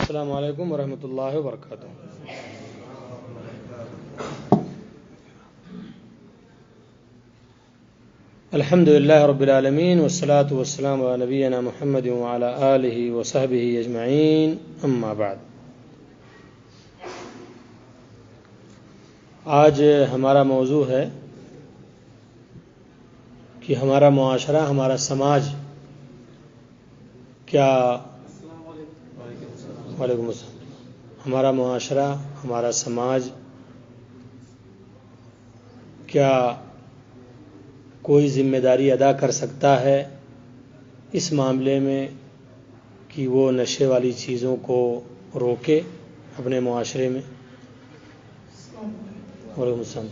السلام علیکم ورحمۃ اللہ وبرکاتہ۔ الحمد للہ رب العالمین والصلاة والسلام علی نبینا محمد وعلی آلہ وصحبہ اجمعین، اما بعد۔ آج ہمارا موضوع ہے کہ ہمارا معاشرہ، ہمارا سماج کیا وعلیکم السلام ہمارا معاشرہ، ہمارا سماج کیا کوئی ذمہ داری ادا کر سکتا ہے اس معاملے میں کہ وہ نشے والی چیزوں کو روکے اپنے معاشرے میں؟ وعلیکم السلام۔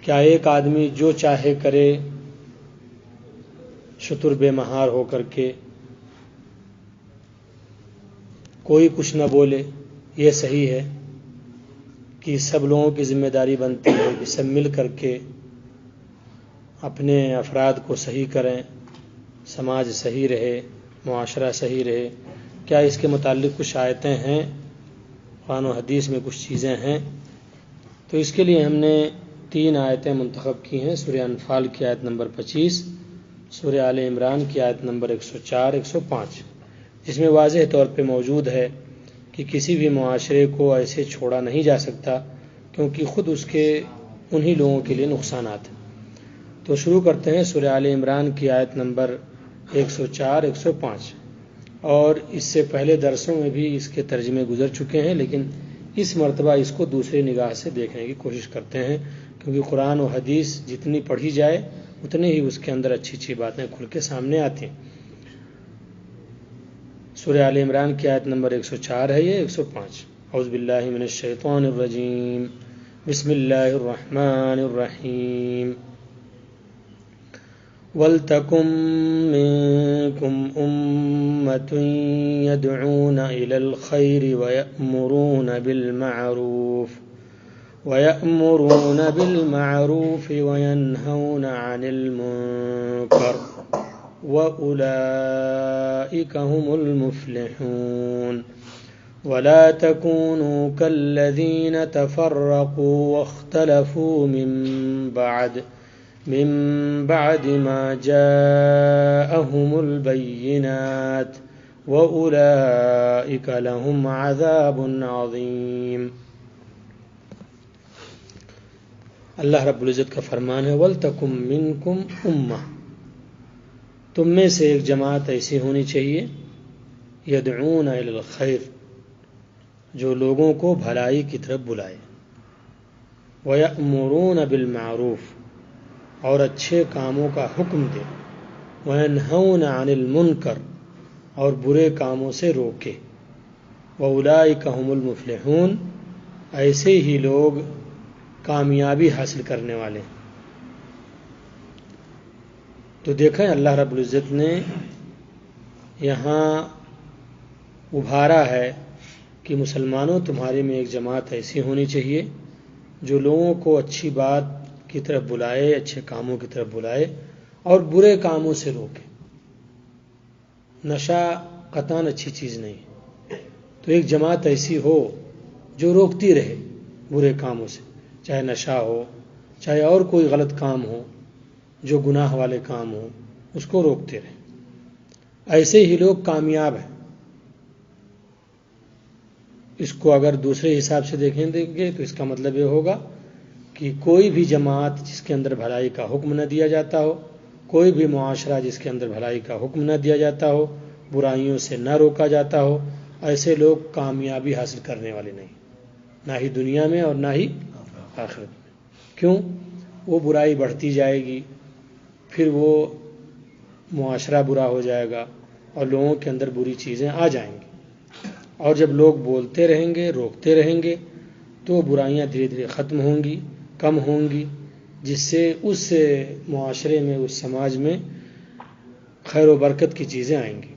کیا ایک آدمی جو چاہے کرے، شتر بے مہار ہو کر کے، کوئی کچھ نہ بولے، یہ صحیح ہے کہ سب لوگوں کی ذمہ داری بنتی ہے کہ سب مل کر کے اپنے افراد کو صحیح کریں، سماج صحیح رہے، معاشرہ صحیح رہے؟ کیا اس کے متعلق کچھ آیتیں ہیں، قرآن و حدیث میں کچھ چیزیں ہیں؟ تو اس کے لیے ہم نے 3 آیتیں منتخب کی ہیں۔ سورہ انفال کی آیت نمبر 25، سورہ آل عمران کی آیت نمبر 104، 105، جس میں واضح طور پہ موجود ہے کہ کسی بھی معاشرے کو ایسے چھوڑا نہیں جا سکتا کیونکہ خود اس کے انہی لوگوں کے لیے نقصانات ہیں۔ تو شروع کرتے ہیں سورہ آل عمران کی آیت نمبر 104، 105، اور اس سے پہلے درسوں میں بھی اس کے ترجمے گزر چکے ہیں، لیکن اس مرتبہ اس کو دوسری نگاہ سے دیکھنے کی کوشش کرتے ہیں، کیونکہ قرآن و حدیث جتنی پڑھی جائے اتنے ہی اس کے اندر اچھی اچھی باتیں کھل کے سامنے آتی ہیں۔ سورہ آل عمران کی آیت نمبر 104 ہے یہ، 105۔ اعوذ باللہ من الشیطان الرجیم، بسم اللہ الرحمن الرحیم۔ وَلْتَكُن مِّنكُمْ أُمَّةٌ يَدْعُونَ إِلَى الْخَيْرِ وَيَأْمُرُونَ بِالْمَعْرُوفِ وَيَنْهَوْنَ عَنِ الْمُنكَرِ وَأُولَئِكَ هُمُ الْمُفْلِحُونَ۔ وَلَا تَكُونُوا كَالَّذِينَ تَفَرَّقُوا وَاخْتَلَفُوا من بعد ما جاءهم البينات وأولئك لهم عذاب عظيم۔ اللہ رب العزت کا فرمان ہے، وَلْتَكُن مِّنكُمْ أُمَّةٌ، تم میں سے ایک جماعت ایسی ہونی چاہیے، يدعون إلى الخير، جو لوگوں کو بھلائی کی طرف بلائے، وَيَأْمُرُونَ بِالْمَعْرُوفِ، اور اچھے کاموں کا حکم دے، وَيَنْهَوْنَ عَنِ الْمُنكَرِ، اور برے کاموں سے روکے، وَأُولَئِكَ هُمُ الْمُفْلِحُونَ، ایسے ہی لوگ کامیابی حاصل کرنے والے۔ تو دیکھیں اللہ رب العزت نے یہاں ابھارا ہے کہ مسلمانوں، تمہارے میں ایک جماعت ایسی ہونی چاہیے جو لوگوں کو اچھی بات کی طرف بلائے، اچھے کاموں کی طرف بلائے اور برے کاموں سے روکے۔ نشہ قطعاً اچھی چیز نہیں، تو ایک جماعت ایسی ہو جو روکتی رہے برے کاموں سے، چاہے نشہ ہو، چاہے اور کوئی غلط کام ہو، جو گناہ والے کام ہوں، اس کو روکتے رہے۔ ایسے ہی لوگ کامیاب ہیں۔ اس کو اگر دوسرے حساب سے دیکھیں گے تو اس کا مطلب یہ ہوگا کہ کوئی بھی جماعت جس کے اندر بھلائی کا حکم نہ دیا جاتا ہو، کوئی بھی معاشرہ جس کے اندر بھلائی کا حکم نہ دیا جاتا ہو، برائیوں سے نہ روکا جاتا ہو، ایسے لوگ کامیابی حاصل کرنے والے نہیں، نہ ہی دنیا میں اور نہ ہی آخرت میں۔ کیوں؟ وہ برائی بڑھتی جائے گی، پھر وہ معاشرہ برا ہو جائے گا اور لوگوں کے اندر بری چیزیں آ جائیں گی، اور جب لوگ بولتے رہیں گے، روکتے رہیں گے، تو برائیاں دھیرے دھیرے ختم ہوں گی، کم ہوں گی، جس سے اس معاشرے میں، اس سماج میں خیر و برکت کی چیزیں آئیں گی،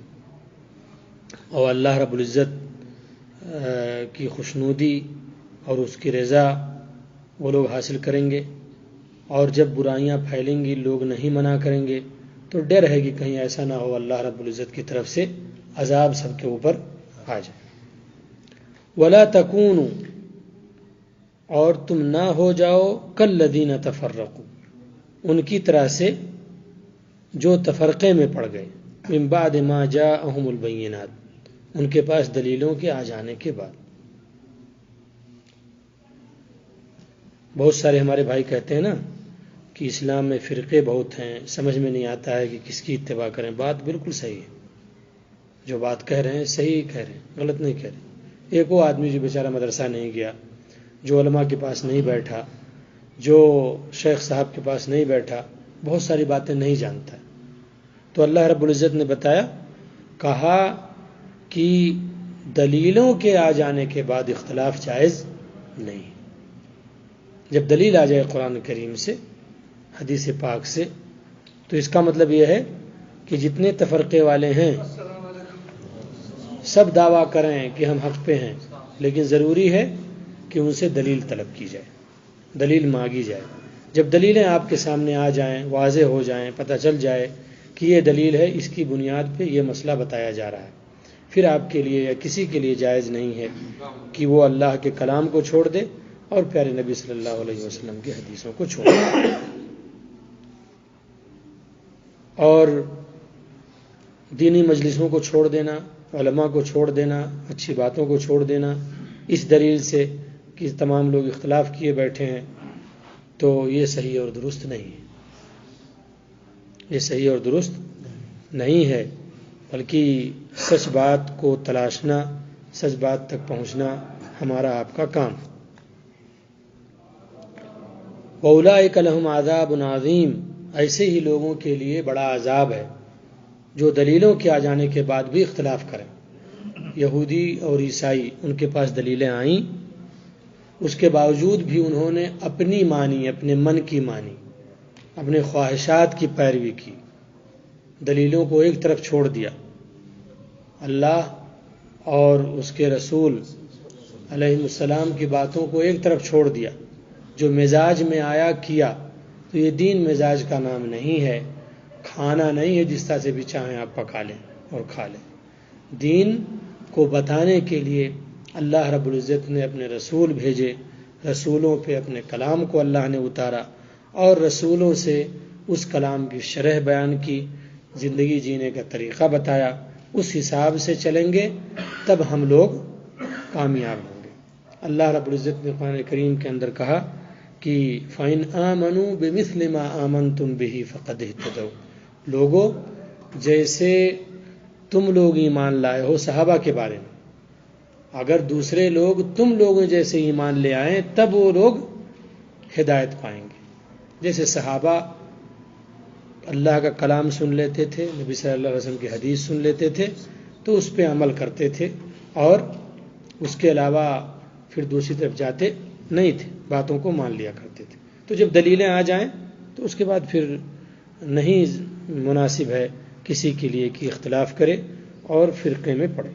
اور اللہ رب العزت کی خوشنودی اور اس کی رضا وہ لوگ حاصل کریں گے۔ اور جب برائیاں پھیلیں گی، لوگ نہیں منع کریں گے، تو ڈر ہے کہ کہیں ایسا نہ ہو اللہ رب العزت کی طرف سے عذاب سب کے اوپر آ جائے. ولا تکونوا، اور تم نہ ہو جاؤ کالذین تفرقوا، ان کی طرح سے جو تفرقے میں پڑ گئے، من بعد ما جاءہم البینات، ان کے پاس دلیلوں کے آ جانے کے بعد. بہت سارے ہمارے بھائی کہتے ہیں نا کہ اسلام میں فرقے بہت ہیں، سمجھ میں نہیں آتا ہے کہ کس کی اتباع کریں. بات بالکل صحیح ہے، جو بات کہہ رہے ہیں صحیح کہہ رہے ہیں، غلط نہیں کہہ رہے. ایک وہ آدمی جو بیچارہ مدرسہ نہیں گیا، جو علماء کے پاس نہیں بیٹھا، جو شیخ صاحب کے پاس نہیں بیٹھا، بہت ساری باتیں نہیں جانتا ہے. تو اللہ رب العزت نے بتایا، کہا کہ دلیلوں کے آ جانے کے بعد اختلاف جائز نہیں. جب دلیل آ جائے قرآن کریم سے، حدیث پاک سے، تو اس کا مطلب یہ ہے کہ جتنے تفرقے والے ہیں سب دعویٰ کریں کہ ہم حق پہ ہیں، لیکن ضروری ہے کہ ان سے دلیل طلب کی جائے، دلیل مانگی جائے. جب دلیلیں آپ کے سامنے آ جائیں، واضح ہو جائیں، پتہ چل جائے کہ یہ دلیل ہے، اس کی بنیاد پہ یہ مسئلہ بتایا جا رہا ہے، پھر آپ کے لیے یا کسی کے لیے جائز نہیں ہے کہ وہ اللہ کے کلام کو چھوڑ دے اور پیارے نبی صلی اللہ علیہ وسلم کی حدیثوں کو چھوڑ دے. اور دینی مجلسوں کو چھوڑ دینا، علماء کو چھوڑ دینا، اچھی باتوں کو چھوڑ دینا اس دلیل سے کہ تمام لوگ اختلاف کیے بیٹھے ہیں، تو یہ صحیح اور درست نہیں ہے. یہ صحیح اور درست نہیں ہے، بلکہ سچ بات کو تلاشنا، سچ بات تک پہنچنا ہمارا آپ کا کام. وَأُولَٰئِكَ لَهُمْ عَذَابٌ عَظِيمٌ، ایسے ہی لوگوں کے لیے بڑا عذاب ہے جو دلیلوں کے آ جانے کے بعد بھی اختلاف کریں. یہودی اور عیسائی، ان کے پاس دلیلیں آئیں، اس کے باوجود بھی انہوں نے اپنی مانی، اپنے من کی مانی، اپنے خواہشات کی پیروی کی، دلیلوں کو ایک طرف چھوڑ دیا، اللہ اور اس کے رسول علیہ السلام کی باتوں کو ایک طرف چھوڑ دیا. جو مزاج میں آیا کیا، تو یہ دین مزاج کا نام نہیں ہے، کھانا نہیں ہے جس طرح سے بھی چاہیں آپ پکا لیں اور کھا لیں. دین کو بتانے کے لیے اللہ رب العزت نے اپنے رسول بھیجے، رسولوں پہ اپنے کلام کو اللہ نے اتارا، اور رسولوں سے اس کلام کی شرح بیان کی، زندگی جینے کا طریقہ بتایا. اس حساب سے چلیں گے تب ہم لوگ کامیاب ہوں گے. اللہ رب العزت نے قرآن کریم کے اندر کہا کہ فَإِنْ آمَنُوا بِمِثْلِ مَا آمَنْتُمْ بِهِ فَقَدْ اهْتَدَوْا، لوگو جیسے تم لوگ ایمان لائے ہو صحابہ کے بارے میں، اگر دوسرے لوگ تم لوگوں جیسے ایمان لے آئیں تب وہ لوگ ہدایت پائیں گے. جیسے صحابہ اللہ کا کلام سن لیتے تھے، نبی صلی اللہ علیہ وسلم کی حدیث سن لیتے تھے تو اس پہ عمل کرتے تھے، اور اس کے علاوہ پھر دوسری طرف جاتے نہیں تھے، باتوں کو مان لیا کرتے تھے. تو جب دلیلیں آ جائیں تو اس کے بعد پھر نہیں مناسب ہے کسی کے لیے کہ اختلاف کرے اور فرقے میں پڑے.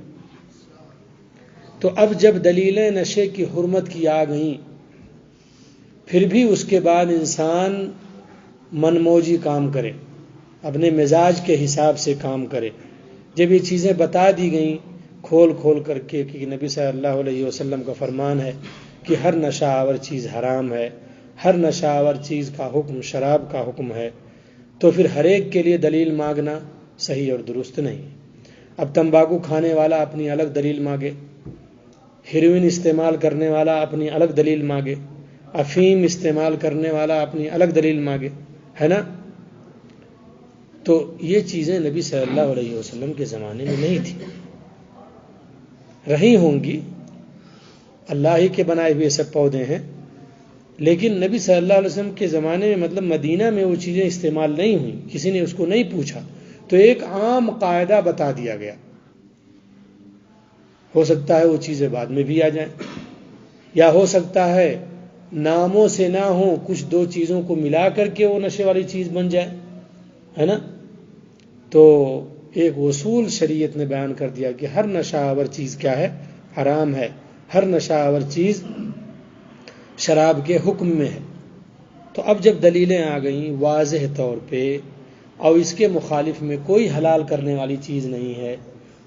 تو اب جب دلیلیں نشے کی حرمت کی آ گئیں، پھر بھی اس کے بعد انسان منموجی کام کرے، اپنے مزاج کے حساب سے کام کرے. جب یہ چیزیں بتا دی گئیں کھول کھول کر کے کہ نبی صلی اللہ علیہ وسلم کا فرمان ہے کہ ہر نشہ آور چیز حرام ہے، ہر نشہ آور چیز کا حکم شراب کا حکم ہے، تو پھر ہر ایک کے لیے دلیل مانگنا صحیح اور درست نہیں. اب تمباکو کھانے والا اپنی الگ دلیل مانگے، ہیروئن استعمال کرنے والا اپنی الگ دلیل مانگے، افیم استعمال کرنے والا اپنی الگ دلیل مانگے، ہے نا؟ تو یہ چیزیں نبی صلی اللہ علیہ وسلم کے زمانے میں نہیں تھی، رہی ہوں گی، اللہ ہی کے بنائے ہوئے سب پودے ہیں، لیکن نبی صلی اللہ علیہ وسلم کے زمانے میں مطلب مدینہ میں وہ چیزیں استعمال نہیں ہوئیں، کسی نے اس کو نہیں پوچھا، تو ایک عام قاعدہ بتا دیا گیا. ہو سکتا ہے وہ چیزیں بعد میں بھی آ جائیں، یا ہو سکتا ہے ناموں سے نہ ہوں، کچھ دو چیزوں کو ملا کر کے وہ نشے والی چیز بن جائے، ہے نا؟ تو ایک اصول شریعت نے بیان کر دیا کہ ہر نشہ آور چیز کیا ہے؟ حرام ہے. ہر نشہ آور چیز شراب کے حکم میں ہے. تو اب جب دلیلیں آ گئیں واضح طور پہ اور اس کے مخالف میں کوئی حلال کرنے والی چیز نہیں ہے،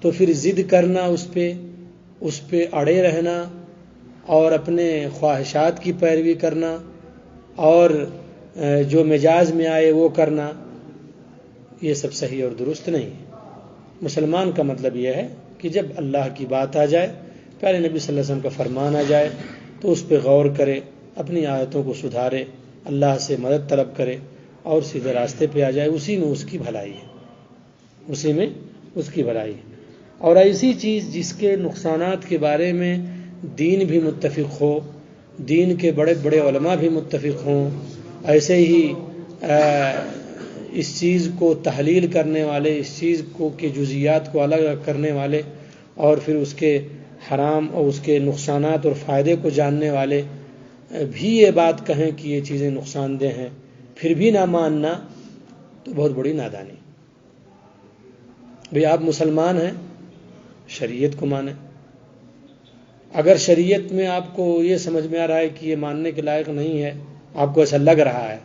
تو پھر ضد کرنا اس پہ اس پہ اڑے رہنا اور اپنے خواہشات کی پیروی کرنا اور جو مزاج میں آئے وہ کرنا، یہ سب صحیح اور درست نہیں ہے۔ مسلمان کا مطلب یہ ہے کہ جب اللہ کی بات آ جائے، پیارے نبی صلی اللہ علیہ وسلم کا فرمان آ جائے تو اس پہ غور کرے، اپنی عادتوں کو سدھارے، اللہ سے مدد طلب کرے اور سیدھے راستے پہ آ جائے۔ اسی میں اس کی بھلائی ہے، اسی میں اس کی بھلائی ہے۔ اور ایسی چیز جس کے نقصانات کے بارے میں دین بھی متفق ہو، دین کے بڑے بڑے علماء بھی متفق ہوں، ایسے ہی اس چیز کو تحلیل کرنے والے، اس چیز کو کے جزیات کو الگ کرنے والے اور پھر اس کے حرام اور اس کے نقصانات اور فائدے کو جاننے والے بھی یہ بات کہیں کہ یہ چیزیں نقصان دہ ہیں، پھر بھی نہ ماننا تو بہت بڑی نادانی۔ بھئی آپ مسلمان ہیں، شریعت کو مانیں۔ اگر شریعت میں آپ کو یہ سمجھ میں آ رہا ہے کہ یہ ماننے کے لائق نہیں ہے، آپ کو ایسا لگ رہا ہے،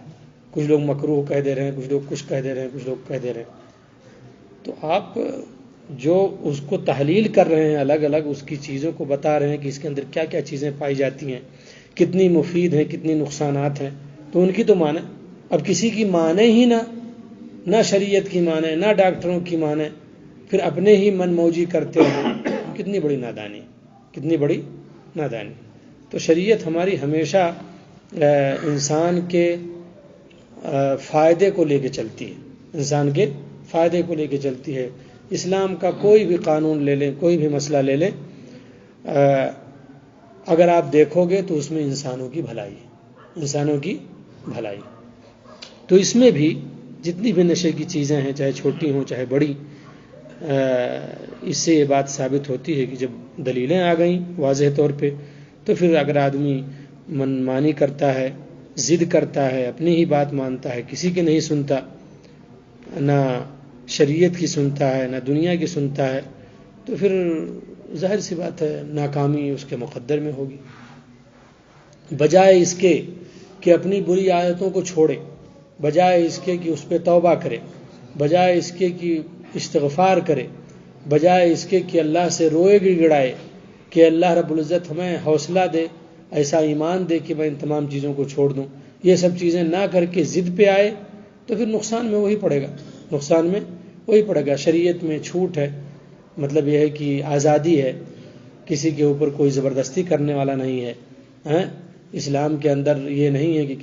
کچھ لوگ مکروہ کہہ دے رہے ہیں، کچھ لوگ کچھ کہہ دے رہے ہیں، کچھ لوگ کہہ دے رہے ہیں، تو آپ جو اس کو تحلیل کر رہے ہیں، الگ الگ اس کی چیزوں کو بتا رہے ہیں کہ اس کے اندر کیا کیا چیزیں پائی جاتی ہیں، کتنی مفید ہیں، کتنی نقصانات ہیں، تو ان کی تو مانیں۔ اب کسی کی مانیں ہی نہ شریعت کی مانیں، نہ ڈاکٹروں کی مانیں، پھر اپنے ہی من موجی کرتے ہیں، کتنی بڑی نادانی، کتنی بڑی نادانی۔ تو شریعت ہماری ہمیشہ انسان کے فائدے کو لے کے چلتی ہے، انسان کے فائدے کو لے کے چلتی ہے۔ اسلام کا کوئی بھی قانون لے لیں، کوئی بھی مسئلہ لے لیں، اگر آپ دیکھو گے تو اس میں انسانوں کی بھلائی ہے، انسانوں کی بھلائی۔ تو اس میں بھی جتنی بھی نشے کی چیزیں ہیں، چاہے چھوٹی ہوں چاہے بڑی، اس سے یہ بات ثابت ہوتی ہے کہ جب دلیلیں آ گئیں واضح طور پہ، تو پھر اگر آدمی من مانی کرتا ہے، ضد کرتا ہے، اپنی ہی بات مانتا ہے، کسی کی نہیں سنتا، نہ شریعت کی سنتا ہے، نہ دنیا کی سنتا ہے، تو پھر ظاہر سی بات ہے ناکامی اس کے مقدر میں ہوگی۔ بجائے اس کے کہ اپنی بری عادتوں کو چھوڑے، بجائے اس کے کہ اس پہ توبہ کرے، بجائے اس کے کہ استغفار کرے، بجائے اس کے کہ اللہ سے روئے گڑگڑائے کہ اللہ رب العزت ہمیں حوصلہ دے، ایسا ایمان دے کہ میں ان تمام چیزوں کو چھوڑ دوں، یہ سب چیزیں نہ کر کے ضد پہ آئے تو پھر نقصان میں وہی پڑے گا، نقصان میں وہی پڑے گا۔ شریعت میں چھوٹ ہے، مطلب یہ ہے کہ آزادی ہے، کسی کے اوپر کوئی زبردستی کرنے والا نہیں ہے۔ اسلام کے اندر یہ نہیں ہے کہ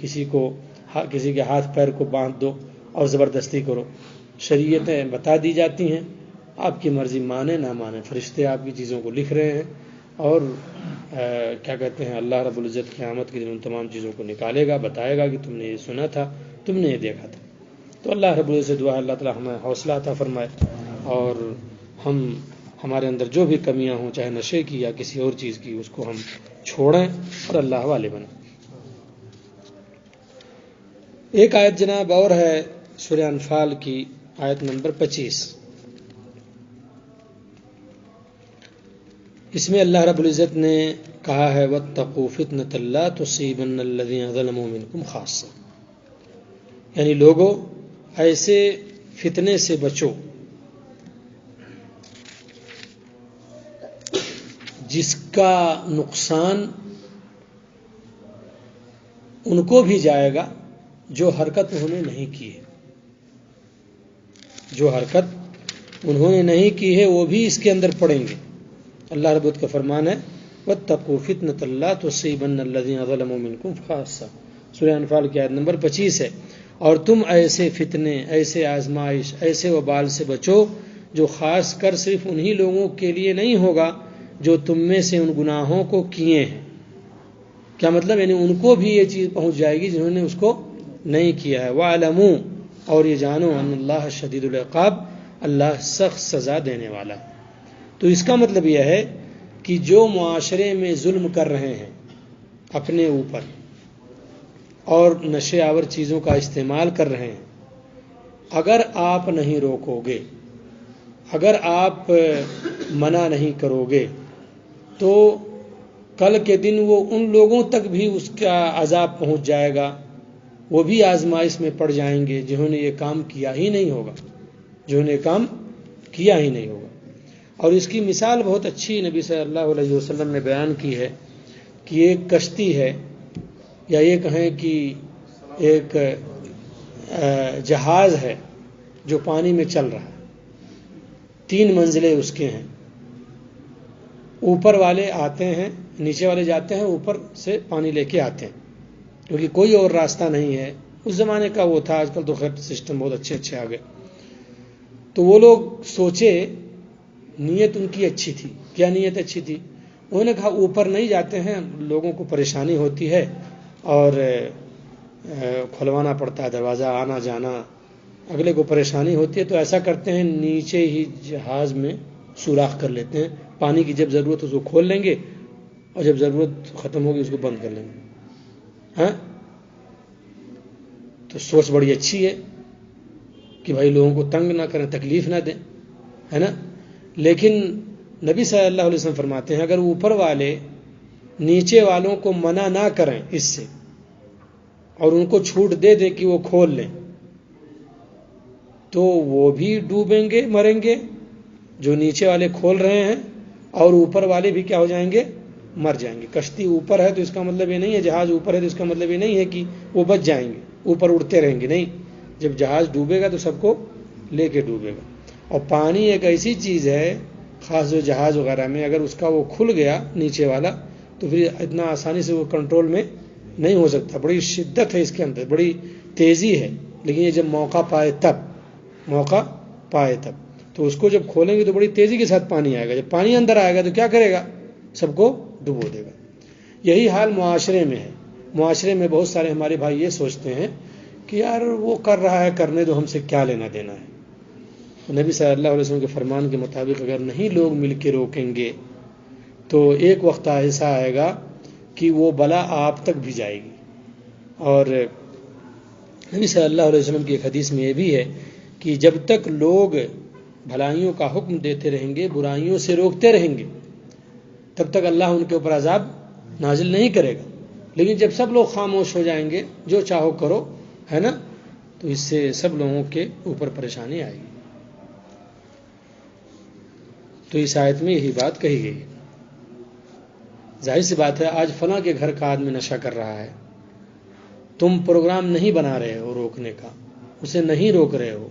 کسی کے ہاتھ پیر کو باندھ دو اور زبردستی کرو۔ شریعتیں بتا دی جاتی ہیں، آپ کی مرضی مانیں نہ مانیں، فرشتے آپ کی چیزوں کو لکھ رہے ہیں، اور کیا کہتے ہیں، اللہ رب العزت قیامت کے دن ان تمام چیزوں کو نکالے گا، بتائے گا کہ تم نے یہ سنا تھا، تم نے یہ دیکھا تھا۔ تو اللہ رب العزت سے دعا ہے اللہ تعالی ہمیں حوصلہ عطا فرمائے، اور ہمارے اندر جو بھی کمیاں ہوں، چاہے نشے کی یا کسی اور چیز کی، اس کو ہم چھوڑیں اور اللہ والے بنیں۔ ایک آیت جناب اور ہے سورہ انفال کی، آیت نمبر 25۔ اس میں اللہ رب العزت نے کہا ہے وَاتَّقُوا فِتْنَةً لَا تُصِيبَنَّ الَّذِينَ ظَلَمُوا مِنْكُمْ خَاصَّةً، یعنی لوگوں ایسے فتنے سے بچو جس کا نقصان ان کو بھی جائے گا جو حرکت انہوں نے نہیں کی ہے، جو حرکت انہوں نے نہیں کی ہے وہ بھی اس کے اندر پڑیں گے۔ اللہ رب العزت کا فرمان ہے وَاتَّقُوا فِتْنَةً لَا تُصِيبَنَّ الَّذِينَ ظَلَمُوا مِنْكُمْ خَاصَّةً، سورہ انفال کی آیت نمبر 25 ہے۔ اور تم ایسے فتنے، ایسے آزمائش، ایسے وبال سے بچو جو خاص کر صرف انہی لوگوں کے لیے نہیں ہوگا جو تم میں سے ان گناہوں کو کیے ہیں۔ کیا مطلب؟ یعنی ان کو بھی یہ چیز پہنچ جائے گی جنہوں نے اس کو نہیں کیا ہے۔ وَاعْلَمُوا، اور یہ جانو، ان اللہ شدید العقاب، اللہ سخت سزا دینے والا ہے۔ تو اس کا مطلب یہ ہے کہ جو معاشرے میں ظلم کر رہے ہیں اپنے اوپر اور نشے آور چیزوں کا استعمال کر رہے ہیں، اگر آپ نہیں روکو گے، اگر آپ منع نہیں کرو گے، تو کل کے دن وہ ان لوگوں تک بھی اس کا عذاب پہنچ جائے گا، وہ بھی آزمائش میں پڑ جائیں گے جنہوں نے یہ کام کیا ہی نہیں ہوگا، جنہوں نے کام کیا ہی نہیں ہوگا۔ اور اس کی مثال بہت اچھی نبی صلی اللہ علیہ وسلم نے بیان کی ہے کہ ایک کشتی ہے، یا یہ کہیں کہ ایک جہاز ہے جو پانی میں چل رہا ہے، 3 منزلیں اس کے ہیں، اوپر والے آتے ہیں، نیچے والے جاتے ہیں، اوپر سے پانی لے کے آتے ہیں، کیونکہ کوئی اور راستہ نہیں ہے۔ اس زمانے کا وہ تھا، آج کل تو خیر سسٹم بہت اچھے آ گئے۔ تو وہ لوگ سوچے، نیت ان کی اچھی تھی۔ کیا نیت اچھی تھی؟ انہوں نے کہا اوپر نہیں جاتے ہیں، لوگوں کو پریشانی ہوتی ہے اور کھلوانا پڑتا ہے دروازہ، آنا جانا، اگلے کو پریشانی ہوتی ہے، تو ایسا کرتے ہیں نیچے ہی جہاز میں سوراخ کر لیتے ہیں، پانی کی جب ضرورت ہو اس کو کھول لیں گے اور جب ضرورت ختم ہوگی اس کو بند کر لیں گے۔ ہاں، تو سوچ بڑی اچھی ہے کہ بھائی لوگوں کو تنگ نہ کریں، تکلیف نہ دیں، ہے نا۔ لیکن نبی صلی اللہ علیہ وسلم فرماتے ہیں اگر اوپر والے نیچے والوں کو منع نہ کریں اس سے اور ان کو چھوٹ دے دیں کہ وہ کھول لیں، تو وہ بھی ڈوبیں گے، مریں گے، جو نیچے والے کھول رہے ہیں، اور اوپر والے بھی کیا ہو جائیں گے؟ مر جائیں گے۔ کشتی اوپر ہے تو اس کا مطلب یہ نہیں ہے، جہاز اوپر ہے تو اس کا مطلب یہ نہیں ہے کہ وہ بچ جائیں گے، اوپر اڑتے رہیں گے، نہیں۔ جب جہاز ڈوبے گا تو سب کو لے کے ڈوبے گا۔ اور پانی ایک ایسی چیز ہے، خاص جو جہاز وغیرہ میں اگر اس کا وہ کھل گیا نیچے والا تو پھر اتنا آسانی سے وہ کنٹرول میں نہیں ہو سکتا، بڑی شدت ہے اس کے اندر، بڑی تیزی ہے۔ لیکن یہ جب موقع پائے تب تو اس کو جب کھولیں گے تو بڑی تیزی کے ساتھ پانی آئے گا۔ جب پانی اندر آئے گا تو کیا کرے گا؟ سب کو ڈبو دے گا۔ یہی حال معاشرے میں ہے۔ معاشرے میں بہت سارے ہمارے بھائی یہ سوچتے ہیں کہ یار وہ کر رہا ہے، کرنے دو، ہم سے کیا لینا دینا ہے۔ نبی صلی اللہ علیہ وسلم کے فرمان کے مطابق اگر نہیں لوگ مل کے روکیں گے تو ایک وقت ایسا آئے گا کہ وہ بلا آپ تک بھی جائے گی۔ اور نبی صلی اللہ علیہ وسلم کی ایک حدیث میں یہ بھی ہے کہ جب تک لوگ بھلائیوں کا حکم دیتے رہیں گے، برائیوں سے روکتے رہیں گے، تب تک اللہ ان کے اوپر عذاب نازل نہیں کرے گا۔ لیکن جب سب لوگ خاموش ہو جائیں گے، جو چاہو کرو، ہے نا، تو اس سے سب لوگوں کے اوپر پریشانی آئے گی۔ تو اس آیت میں یہی بات کہی گئی۔ ظاہر سی بات ہے، آج فلاں کے گھر کا آدمی نشہ کر رہا ہے، تم پروگرام نہیں بنا رہے ہو روکنے کا، اسے نہیں روک رہے ہو،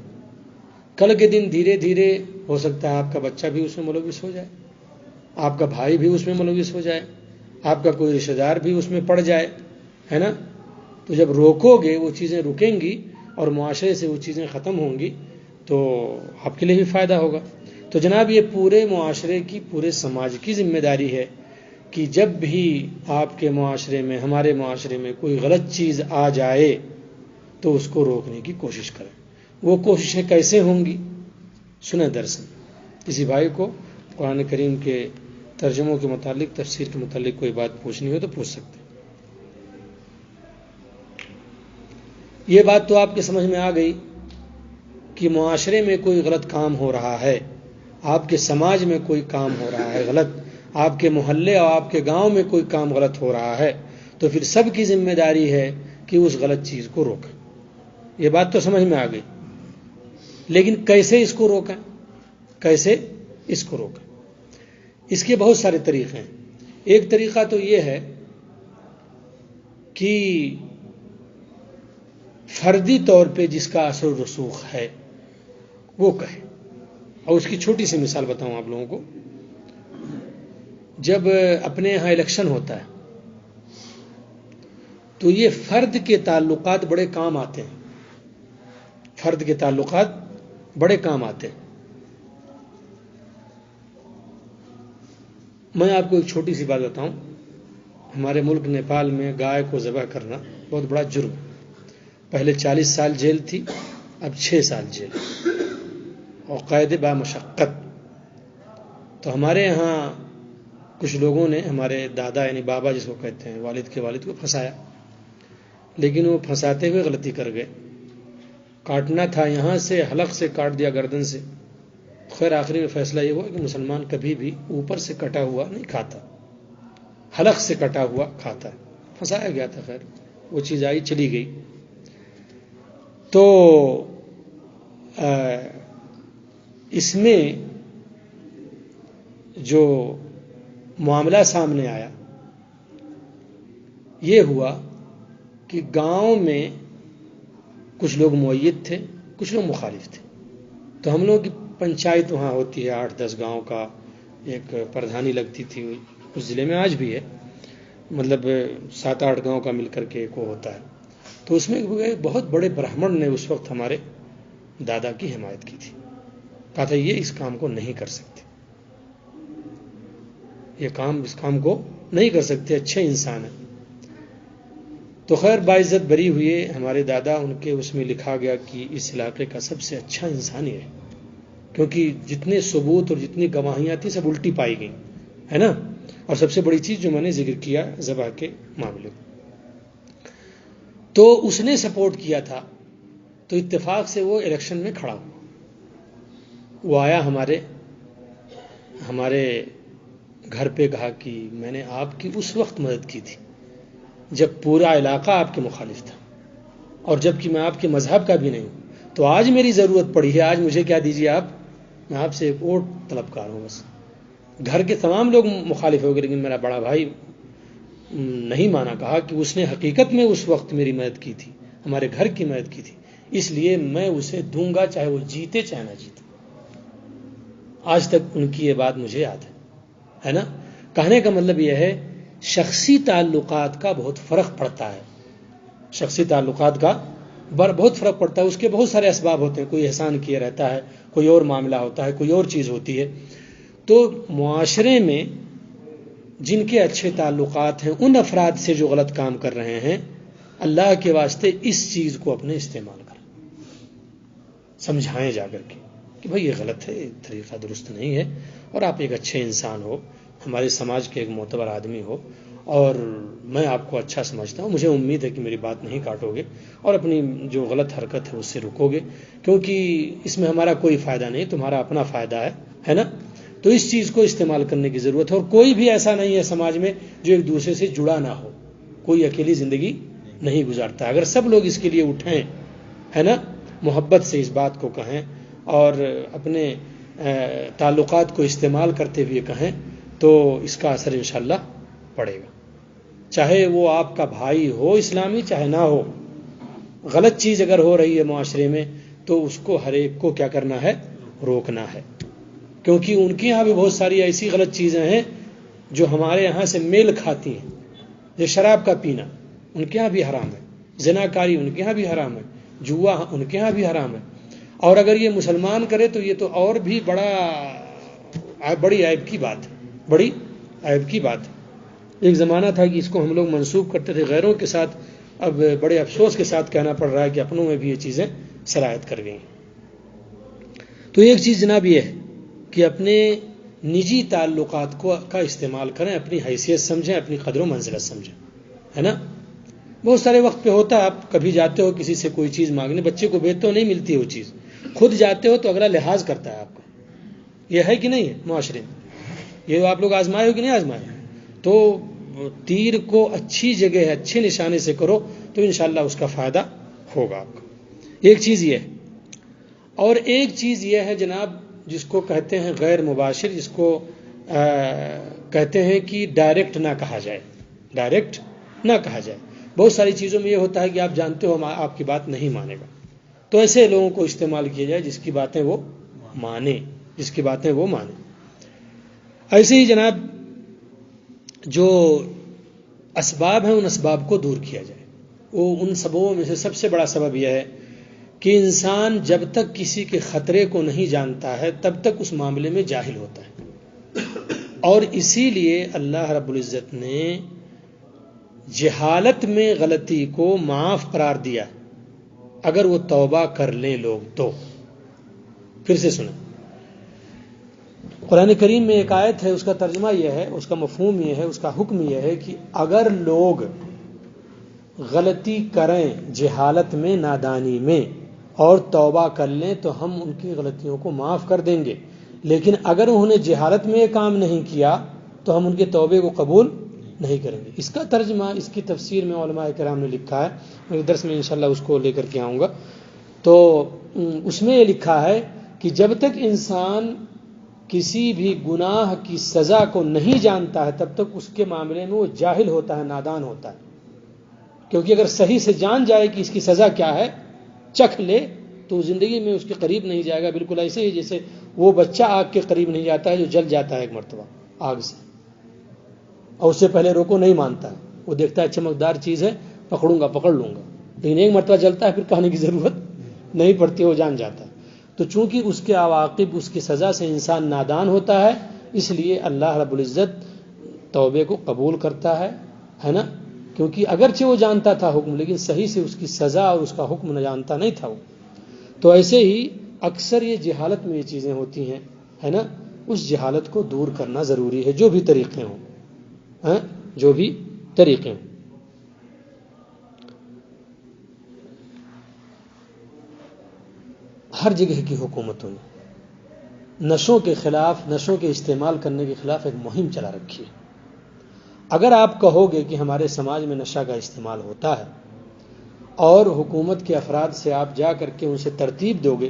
کل کے دن دھیرے دھیرے ہو سکتا ہے آپ کا بچہ بھی اس میں ملوث ہو جائے، آپ کا بھائی بھی اس میں ملوث ہو جائے، آپ کا کوئی رشتہ دار بھی اس میں پڑ جائے، ہے نا۔ تو جب روکو گے وہ چیزیں رکیں گی اور معاشرے سے وہ چیزیں ختم ہوں گی تو آپ کے لیے بھی فائدہ ہوگا۔ تو جناب یہ پورے معاشرے کی، پورے سماج کی ذمہ داری ہے کہ جب بھی آپ کے معاشرے میں، ہمارے معاشرے میں کوئی غلط چیز آ جائے تو اس کو روکنے کی کوشش کریں۔ وہ کوششیں کیسے ہوں گی؟ سنیں درس میں۔ کسی بھائی کو قرآن کریم کے ترجموں کے متعلق، تفسیر کے متعلق کوئی بات پوچھنی ہو تو پوچھ سکتے ہیں۔ یہ بات تو آپ کے سمجھ میں آ گئی کہ معاشرے میں کوئی غلط کام ہو رہا ہے، آپ کے سماج میں کوئی کام ہو رہا ہے غلط، آپ کے محلے اور آپ کے گاؤں میں کوئی کام غلط ہو رہا ہے، تو پھر سب کی ذمہ داری ہے کہ اس غلط چیز کو روکیں۔ یہ بات تو سمجھ میں آ گئی، لیکن کیسے اس کو روکیں؟ کیسے اس کو روکیں؟ اس کے بہت سارے طریقے ہیں۔ ایک طریقہ تو یہ ہے کہ فردی طور پہ جس کا اثر و رسوخ ہے وہ کہے۔ اور اس کی چھوٹی سی مثال بتاؤں آپ لوگوں کو۔ جب اپنے یہاں الیکشن ہوتا ہے تو یہ فرد کے تعلقات بڑے کام آتے ہیں، فرد کے تعلقات بڑے کام آتے ہیں۔ میں آپ کو ایک چھوٹی سی بات بتاؤں۔ ہمارے ملک نیپال میں گائے کو ذبح کرنا بہت بڑا جرم، پہلے 40 سال جیل تھی، اب 6 سال جیل اور قید بامشقت۔ تو ہمارے یہاں کچھ لوگوں نے ہمارے دادا یعنی بابا جس کو کہتے ہیں، والد کے والد کو پھنسایا، لیکن وہ پھنساتے ہوئے غلطی کر گئے۔ کاٹنا تھا یہاں سے، حلق سے کاٹ دیا، گردن سے۔ خیر آخری میں فیصلہ یہ ہوا کہ مسلمان کبھی بھی اوپر سے کٹا ہوا نہیں کھاتا، حلق سے کٹا ہوا کھاتا ہے۔ پھنسایا گیا تھا، خیر وہ چیز آئی چلی گئی۔ تو اس میں جو معاملہ سامنے آیا یہ ہوا کہ گاؤں میں کچھ لوگ مؤید تھے، کچھ لوگ مخالف تھے. تو ہم لوگوں کی پنچایت وہاں ہوتی ہے، 8-10 گاؤں کا ایک پردھانی لگتی تھی. اس ضلع میں آج بھی ہے، مطلب 7-8 گاؤں کا مل کر کے ایک وہ ہوتا ہے. تو اس میں ایک بہت بڑے برہمن نے اس وقت ہمارے دادا کی حمایت کی تھی. کہا تھا یہ اس کام کو نہیں کر سکتے، اس کام کو نہیں کر سکتے، اچھے انسان ہیں. تو خیر باعزت بری ہوئے ہمارے دادا، ان کے اس میں لکھا گیا کہ اس علاقے کا سب سے اچھا انسان یہ ہے، کیونکہ جتنے ثبوت اور جتنی گواہیاں تھیں سب الٹی پائی گئیں، ہے نا. اور سب سے بڑی چیز جو میں نے ذکر کیا ذبح کے معاملے میں، تو اس نے سپورٹ کیا تھا. تو اتفاق سے وہ الیکشن میں کھڑا ہوا. وہ آیا ہمارے گھر پہ، کہا کہ میں نے آپ کی اس وقت مدد کی تھی جب پورا علاقہ آپ کے مخالف تھا، اور جب کہ میں آپ کے مذہب کا بھی نہیں ہوں. تو آج میری ضرورت پڑی ہے، آج مجھے کیا دیجیے آپ، میں آپ سے ایک ووٹ طلبگار ہوں بس. گھر کے تمام لوگ مخالف ہو گئے، لیکن میرا بڑا بھائی نہیں مانا. کہا کہ اس نے حقیقت میں اس وقت میری مدد کی تھی، ہمارے گھر کی مدد کی تھی، اس لیے میں اسے دوں گا چاہے وہ جیتے چاہے نہ جیتے. آج تک ان کی یہ بات مجھے یاد ہے نا. کہنے کا مطلب یہ ہے شخصی تعلقات کا بہت فرق پڑتا ہے، شخصی تعلقات کا بہت فرق پڑتا ہے. اس کے بہت سارے اسباب ہوتے ہیں، کوئی احسان کیے رہتا ہے، کوئی اور معاملہ ہوتا ہے، کوئی اور چیز ہوتی ہے. تو معاشرے میں جن کے اچھے تعلقات ہیں ان افراد سے جو غلط کام کر رہے ہیں، اللہ کے واسطے اس چیز کو اپنے استعمال کریں، سمجھائیں جا کر کے کہ بھائی یہ غلط ہے، یہ طریقہ درست نہیں ہے، اور آپ ایک اچھے انسان ہو، ہمارے سماج کے ایک معتبر آدمی ہو، اور میں آپ کو اچھا سمجھتا ہوں. مجھے امید ہے کہ میری بات نہیں کاٹو گے اور اپنی جو غلط حرکت ہے اس سے رکو گے، کیونکہ اس میں ہمارا کوئی فائدہ نہیں، تمہارا اپنا فائدہ ہے نا. تو اس چیز کو استعمال کرنے کی ضرورت ہے. اور کوئی بھی ایسا نہیں ہے سماج میں جو ایک دوسرے سے جڑا نہ ہو، کوئی اکیلی زندگی نہیں گزارتا. اگر سب لوگ اس کے لیے اٹھیں، ہے نا، محبت سے اس بات کو کہیں اور اپنے تعلقات کو استعمال کرتے ہوئے کہیں، تو اس کا اثر انشاءاللہ پڑے گا. چاہے وہ آپ کا بھائی ہو اسلامی، چاہے نہ ہو. غلط چیز اگر ہو رہی ہے معاشرے میں تو اس کو ہر ایک کو کیا کرنا ہے، روکنا ہے. کیونکہ ان کے ہاں بھی بہت ساری ایسی غلط چیزیں ہیں جو ہمارے یہاں سے میل کھاتی ہیں. جو شراب کا پینا ان کے ہاں بھی حرام ہے، زناکاری ان کے ہاں بھی حرام ہے، جوا ان کے ہاں بھی حرام ہے. اور اگر یہ مسلمان کرے تو یہ تو اور بھی بڑی عیب کی بات ہے، بڑی عیب کی بات ہے. ایک زمانہ تھا کہ اس کو ہم لوگ منسوب کرتے تھے غیروں کے ساتھ، اب بڑے افسوس کے ساتھ کہنا پڑ رہا ہے کہ اپنوں میں بھی یہ چیزیں سرایت کر گئی. تو ایک چیز جناب یہ ہے کہ اپنے نجی تعلقات کا استعمال کریں، اپنی حیثیت سمجھیں، اپنی قدر و منزلت سمجھیں، ہے نا. بہت سارے وقت پہ ہوتا ہے آپ کبھی جاتے ہو کسی سے کوئی چیز مانگنے، بچے کو بھیجتے ہو نہیں ملتی وہ چیز، خود جاتے ہو تو اگلا لحاظ کرتا ہے آپ کا. یہ ہے کہ نہیں ہے معاشرے میں؟ یہ آپ لوگ آزمائے ہو کہ نہیں آزمائے؟ تو تیر کو اچھی جگہ اچھے نشانے سے کرو تو انشاءاللہ اس کا فائدہ ہوگا آپ کو. ایک چیز یہ ہے. اور ایک چیز یہ ہے جناب جس کو کہتے ہیں غیر مباشر، جس کو کہتے ہیں کہ ڈائریکٹ نہ کہا جائے، ڈائریکٹ نہ کہا جائے. بہت ساری چیزوں میں یہ ہوتا ہے کہ آپ جانتے ہو آپ کی بات نہیں مانے گا، تو ایسے لوگوں کو استعمال کیا جائے جس کی باتیں وہ مانے، جس کی باتیں وہ مانے. ایسے ہی جناب جو اسباب ہیں ان اسباب کو دور کیا جائے. وہ ان سببوں میں سے سب سے بڑا سبب یہ ہے کہ انسان جب تک کسی کے خطرے کو نہیں جانتا ہے تب تک اس معاملے میں جاہل ہوتا ہے. اور اسی لیے اللہ رب العزت نے جہالت میں غلطی کو معاف قرار دیا اگر وہ توبہ کر لیں لوگ تو. پھر سے سنیں، قرآن کریم میں ایک آیت ہے، اس کا ترجمہ یہ ہے، اس کا مفہوم یہ ہے، اس کا حکم یہ ہے کہ اگر لوگ غلطی کریں جہالت میں، نادانی میں، اور توبہ کر لیں تو ہم ان کی غلطیوں کو معاف کر دیں گے. لیکن اگر انہوں نے جہالت میں یہ کام نہیں کیا تو ہم ان کے توبے کو قبول نہیں کریں گے. اس کا ترجمہ، اس کی تفسیر میں علماء کرام نے لکھا ہے، میں درس میں انشاءاللہ اس کو لے کر کے آؤں گا. تو اس میں یہ لکھا ہے کہ جب تک انسان کسی بھی گناہ کی سزا کو نہیں جانتا ہے تب تک اس کے معاملے میں وہ جاہل ہوتا ہے، نادان ہوتا ہے. کیونکہ اگر صحیح سے جان جائے کہ اس کی سزا کیا ہے، چکھ لے، تو زندگی میں اس کے قریب نہیں جائے گا. بالکل ایسے ہی جیسے وہ بچہ آگ کے قریب نہیں جاتا ہے جو جل جاتا ہے ایک مرتبہ آگ سے، اور اس سے پہلے روکو نہیں مانتا ہے. وہ دیکھتا ہے چمکدار چیز ہے، پکڑ لوں گا، لیکن ایک مرتبہ جلتا ہے پھر کہنے کی ضرورت نہیں پڑتی، وہ جان جاتا ہے. تو چونکہ اس کے عواقب، اس کی سزا سے انسان نادان ہوتا ہے، اس لیے اللہ رب العزت توبے کو قبول کرتا ہے نا. کیونکہ اگرچہ وہ جانتا تھا حکم، لیکن صحیح سے اس کی سزا اور اس کا حکم نہ جانتا نہیں تھا وہ. تو ایسے ہی اکثر یہ جہالت میں یہ چیزیں ہوتی ہیں، ہے نا. اس جہالت کو دور کرنا ضروری ہے، جو بھی طریقے ہوں، جو بھی طریقے ہوں. ہر جگہ کی حکومتوں نے نشوں کے خلاف، نشوں کے استعمال کرنے کے خلاف ایک مہم چلا رکھی ہے. اگر آپ کہو گے کہ ہمارے سماج میں نشہ کا استعمال ہوتا ہے اور حکومت کے افراد سے آپ جا کر کے ان سے ترتیب دو گے،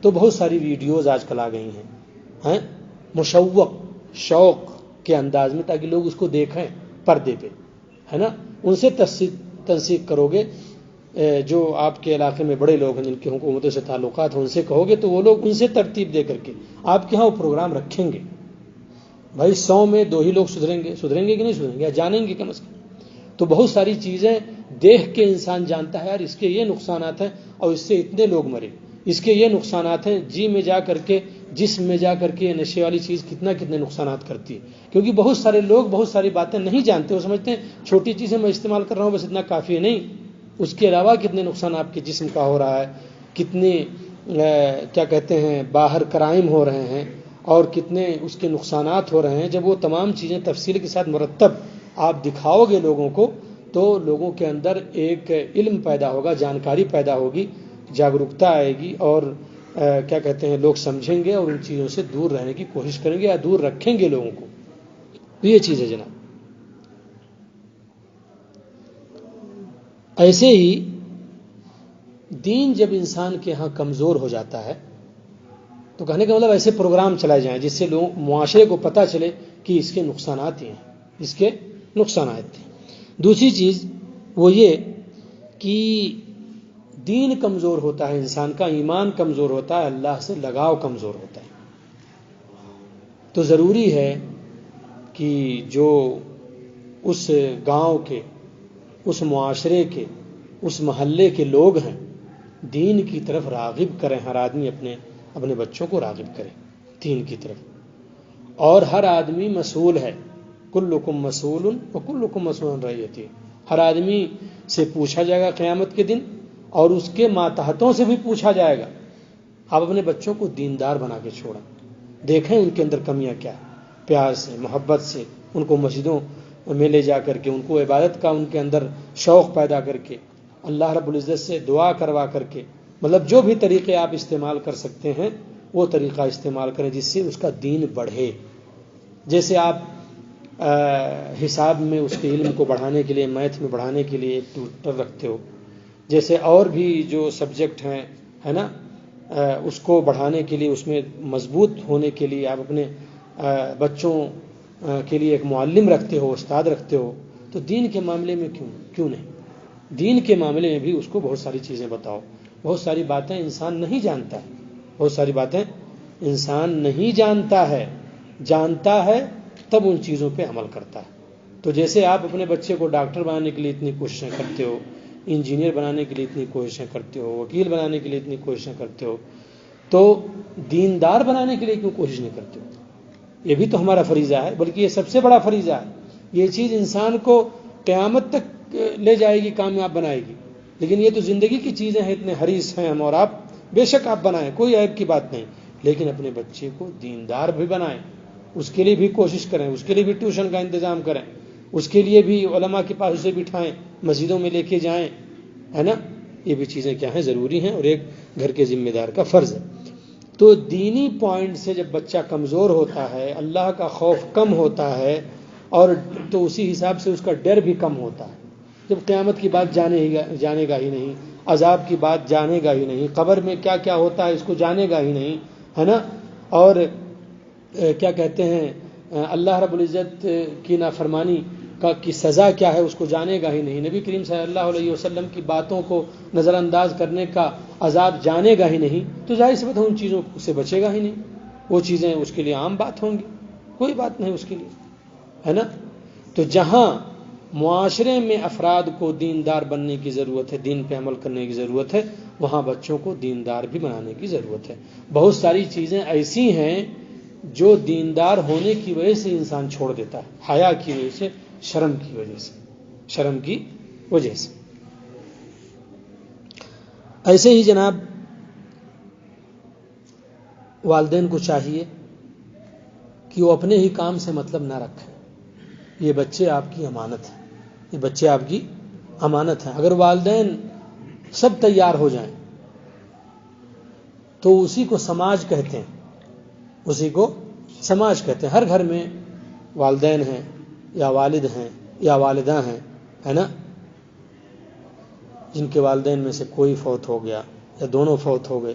تو بہت ساری ویڈیوز آج کل آ گئی ہیں مشوق، شوق کے انداز میں، تاکہ لوگ اس کو دیکھیں پردے پہ، ہے نا. ان سے تنسیق کرو گے، جو آپ کے علاقے میں بڑے لوگ ہیں جن کی حکومتوں سے تعلقات ہیں، ان سے کہو گے تو وہ لوگ ان سے ترتیب دے کر کے آپ کے ہاں وہ پروگرام رکھیں گے. بھائی 100 میں 2 ہی لوگ سدھریں گے کہ نہیں سدھریں گے، یا جانیں گے کم از کم. تو بہت ساری چیزیں دیکھ کے انسان جانتا ہے، یار اس کے یہ نقصانات ہیں اور اس سے اتنے لوگ مرے، اس کے یہ نقصانات ہیں، جی میں جا کر کے، جسم میں جا کر کے نشے والی چیز کتنے نقصانات کرتی ہے. کیونکہ بہت سارے لوگ بہت ساری باتیں نہیں جانتے، وہ سمجھتے ہیں چھوٹی چیزیں میں استعمال کر رہا ہوں بس اتنا کافی ہے. نہیں، اس کے علاوہ کتنے نقصان آپ کے جسم کا ہو رہا ہے، کتنے کیا کہتے ہیں باہر کرائم ہو رہے ہیں، اور کتنے اس کے نقصانات ہو رہے ہیں. جب وہ تمام چیزیں تفصیل کے ساتھ مرتب آپ دکھاؤ گے لوگوں کو، تو لوگوں کے اندر ایک علم پیدا ہوگا، جانکاری پیدا ہوگی، جاگرکتا آئے گی، اور کیا کہتے ہیں لوگ سمجھیں گے اور ان چیزوں سے دور رہنے کی کوشش کریں گے یا دور رکھیں گے لوگوں کو. تو یہ چیز ہے جناب. ایسے ہی دین جب انسان کے ہاں کمزور ہو جاتا ہے تو کہنے کا مطلب ایسے پروگرام چلائے جائیں جس سے لوگ، معاشرے کو پتہ چلے کہ اس کے نقصانات ہی ہیں، اس کے نقصانات ہیں. دوسری چیز وہ یہ کہ دین کمزور ہوتا ہے، انسان کا ایمان کمزور ہوتا ہے، اللہ سے لگاؤ کمزور ہوتا ہے. تو ضروری ہے کہ جو اس گاؤں کے، اس معاشرے کے، اس محلے کے لوگ ہیں، دین کی طرف راغب کریں. ہر آدمی اپنے بچوں کو راغب کرے دین کی طرف. اور ہر آدمی مسئول ہے، کلکم مسئول وکلکم مسئول عن رعیتہ. ہر آدمی سے پوچھا جائے گا قیامت کے دن، اور اس کے ماتحتوں سے بھی پوچھا جائے گا. آپ اپنے بچوں کو دیندار بنا کے چھوڑیں، دیکھیں ان کے اندر کمیاں کیا ہیں، پیار سے، محبت سے ان کو مسجدوں میں لے جا کر کے، ان کو عبادت کا ان کے اندر شوق پیدا کر کے، اللہ رب العزت سے دعا کروا کر کے، مطلب جو بھی طریقے آپ استعمال کر سکتے ہیں وہ طریقہ استعمال کریں جس سے اس کا دین بڑھے. جیسے آپ حساب میں اس کے علم کو بڑھانے کے لیے، میتھ میں بڑھانے کے لیے ایک ٹیوٹر رکھتے ہو، جیسے اور بھی جو سبجیکٹ ہیں، ہے نا، اس کو بڑھانے کے لیے، اس میں مضبوط ہونے کے لیے آپ اپنے بچوں کے لیے ایک معلم رکھتے ہو، استاد رکھتے ہو. تو دین کے معاملے میں کیوں نہیں؟ دین کے معاملے میں بھی اس کو بہت ساری چیزیں بتاؤ. بہت ساری باتیں انسان نہیں جانتا ہے، بہت ساری باتیں انسان نہیں جانتا ہے تب ان چیزوں پہ عمل کرتا ہے. تو جیسے آپ اپنے بچے کو ڈاکٹر بنانے کے لیے اتنی کوششیں کرتے ہو، انجینئر بنانے کے لیے اتنی کوششیں کرتے ہو، وکیل بنانے کے لیے اتنی کوششیں کرتے ہو، تو دیندار بنانے کے لیے کیوں کوشش نہیں کرتے ہو؟ یہ بھی تو ہمارا فریضہ ہے، بلکہ یہ سب سے بڑا فریضہ ہے. یہ چیز انسان کو قیامت تک لے جائے گی، کامیاب بنائے گی. لیکن یہ تو زندگی کی چیزیں ہیں، اتنے حریص ہیں ہم، اور آپ بے شک آپ بنائیں، کوئی عیب کی بات نہیں، لیکن اپنے بچے کو دیندار بھی بنائیں، اس کے لیے بھی کوشش کریں، اس کے لیے بھی ٹیوشن کا انتظام کریں، اس کے لیے بھی علماء کے پاس اسے بٹھائیں، مسجدوں میں لے کے جائیں، ہے نا. یہ بھی چیزیں کیا ہیں، ضروری ہیں، اور ایک گھر کے ذمہ دار کا فرض ہے. تو دینی پوائنٹ سے جب بچہ کمزور ہوتا ہے، اللہ کا خوف کم ہوتا ہے، اور تو اسی حساب سے اس کا ڈر بھی کم ہوتا ہے. جب قیامت کی بات جانے گا ہی نہیں، عذاب کی بات جانے گا ہی نہیں، قبر میں کیا کیا ہوتا ہے اس کو جانے گا ہی نہیں، ہے نا، اور کیا کہتے ہیں اللہ رب العزت کی نافرمانی کی سزا کیا ہے اس کو جانے گا ہی نہیں، نبی کریم صلی اللہ علیہ وسلم کی باتوں کو نظر انداز کرنے کا عذاب جانے گا ہی نہیں، تو ظاہر سی بات ہے ان چیزوں سے بچے گا ہی نہیں، وہ چیزیں اس کے لیے عام بات ہوں گی، کوئی بات نہیں اس کے لیے، ہے نا۔ تو جہاں معاشرے میں افراد کو دیندار بننے کی ضرورت ہے، دین پہ عمل کرنے کی ضرورت ہے، وہاں بچوں کو دیندار بھی بنانے کی ضرورت ہے۔ بہت ساری چیزیں ایسی ہیں جو دیندار ہونے کی وجہ سے انسان چھوڑ دیتا ہے، حیا کی وجہ سے، شرم کی وجہ سے۔ ایسے ہی جناب والدین کو چاہیے کہ وہ اپنے ہی کام سے مطلب نہ رکھیں، یہ بچے آپ کی امانت ہیں، اگر والدین سب تیار ہو جائیں تو اسی کو سماج کہتے ہیں، ہر گھر میں والدین ہیں یا والد ہیں یا والدہ ہیں، ہے نا، جن کے والدین میں سے کوئی فوت ہو گیا یا دونوں فوت ہو گئے،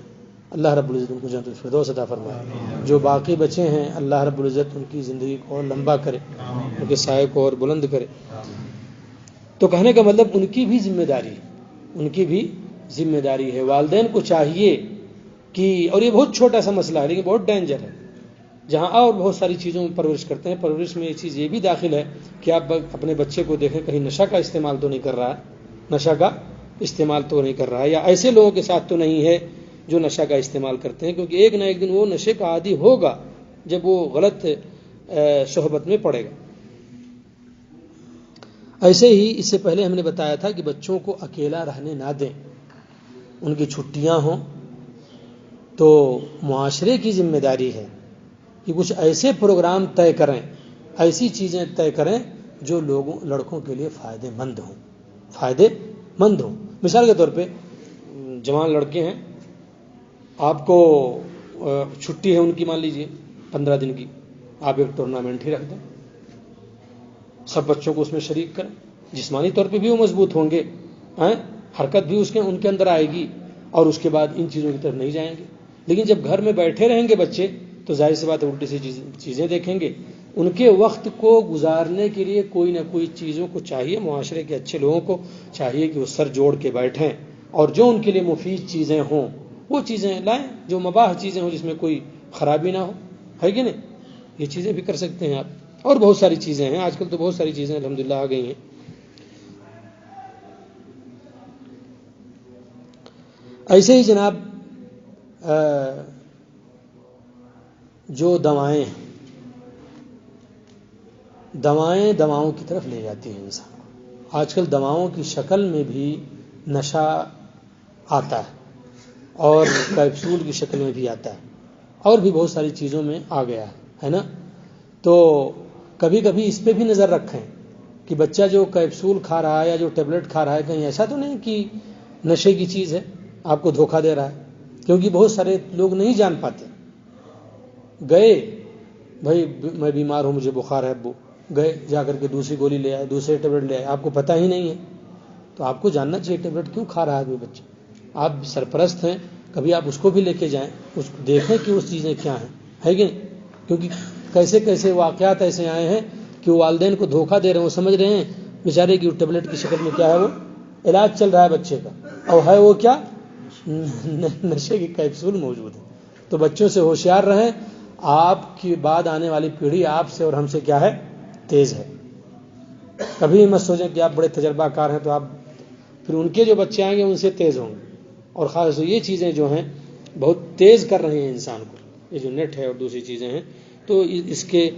اللہ رب العزت ان کو جنت الفردوس عطا فرمائے، جو باقی بچے ہیں اللہ رب العزت ان کی زندگی کو اور لمبا کرے، ان کے سائے کو اور بلند کرے۔ تو کہنے کا مطلب ان کی بھی ذمہ داری ہے، والدین کو چاہیے کہ، اور یہ بہت چھوٹا سا مسئلہ ہے لیکن بہت ڈینجر ہے، جہاں اور بہت ساری چیزوں میں پرورش کرتے ہیں، پرورش میں یہ چیز یہ بھی داخل ہے کہ آپ اپنے بچے کو دیکھیں کہیں نشہ کا استعمال تو نہیں کر رہا ہے، یا ایسے لوگوں کے ساتھ تو نہیں ہے جو نشہ کا استعمال کرتے ہیں، کیونکہ ایک نہ ایک دن وہ نشے کا عادی ہوگا جب وہ غلط صحبت میں پڑے گا۔ ایسے ہی اس سے پہلے ہم نے بتایا تھا کہ بچوں کو اکیلا رہنے نہ دیں، ان کی چھٹیاں ہوں تو معاشرے کی ذمہ داری ہے کہ کچھ ایسے پروگرام طے کریں، ایسی چیزیں طے کریں جو لڑکوں کے لیے فائدے مند ہوں۔ مثال کے طور پہ جوان لڑکے ہیں، آپ کو چھٹی ہے ان کی، مان لیجئے 15 دن کی، آپ ایک ٹورنامنٹ ہی رکھ دیں، سب بچوں کو اس میں شریک کریں، جسمانی طور پہ بھی وہ مضبوط ہوں گے، حرکت بھی ان کے اندر آئے گی، اور اس کے بعد ان چیزوں کی طرف نہیں جائیں گے۔ لیکن جب گھر میں بیٹھے رہیں گے بچے تو ظاہر سی بات ہے الٹی سی چیزیں دیکھیں گے۔ ان کے وقت کو گزارنے کے لیے کوئی نہ کوئی چیزوں کو چاہیے، معاشرے کے اچھے لوگوں کو چاہیے کہ وہ سر جوڑ کے بیٹھیں اور جو ان کے لیے مفید چیزیں ہوں وہ چیزیں لائیں، جو مباح چیزیں ہوں جس میں کوئی خرابی نہ ہو، ہے کہ نہیں، یہ چیزیں بھی کر سکتے ہیں آپ۔ اور بہت ساری چیزیں ہیں، آج کل تو بہت ساری چیزیں الحمدللہ آ گئی ہیں۔ ایسے ہی جناب جو دواؤں کی طرف لے جاتی ہیں انسان کو، آج کل دواؤں کی شکل میں بھی نشہ آتا ہے اور کیپسول کی شکل میں بھی آتا ہے، اور بھی بہت ساری چیزوں میں آ گیا ہے نا۔ تو کبھی کبھی اس پہ بھی نظر رکھیں کہ بچہ جو کیپسول کھا رہا ہے یا جو ٹیبلٹ کھا رہا ہے کہیں ایسا تو نہیں کہ نشے کی چیز ہے، آپ کو دھوکہ دے رہا ہے، کیونکہ بہت سارے لوگ نہیں جان پاتے، گئے بھائی میں بیمار ہوں مجھے بخار ہے ابو، گئے جا کر کے دوسری گولی لے آئے، دوسرے ٹیبلٹ لے آئے، آپ کو پتہ ہی نہیں ہے، تو آپ کو جاننا چاہیے ٹیبلٹ کیوں کھا رہا ہے بچہ، آپ سرپرست ہیں، کبھی آپ اس کو بھی لے کے جائیں، اس کو دیکھیں کہ اس چیزیں کیا ہیں، ہے کہ نہیں، کیونکہ کیسے کیسے واقعات ایسے آئے ہیں کہ وہ والدین کو دھوکہ دے رہے ہیں، وہ سمجھ رہے ہیں بیچارے کی ٹیبلٹ کی شکل میں کیا ہے، وہ علاج چل رہا ہے بچے کا، اور ہے وہ کیا، نشے کی کیپسول موجود ہے۔ تو بچوں سے ہوشیار رہیں، آپ کی بعد آنے والی پیڑھی آپ سے اور ہم سے کیا ہے، تیز ہے۔ کبھی مت سوچیں کہ آپ بڑے تجربہ کار ہیں تو آپ پھر ان کے جو بچے آئیں گے ان سے تیز ہوں گے، اور خاص طور یہ چیزیں جو ہیں بہت تیز کر رہے ہیں انسان کو، یہ جو نیٹ ہے اور دوسری چیزیں ہیں، تو اس کے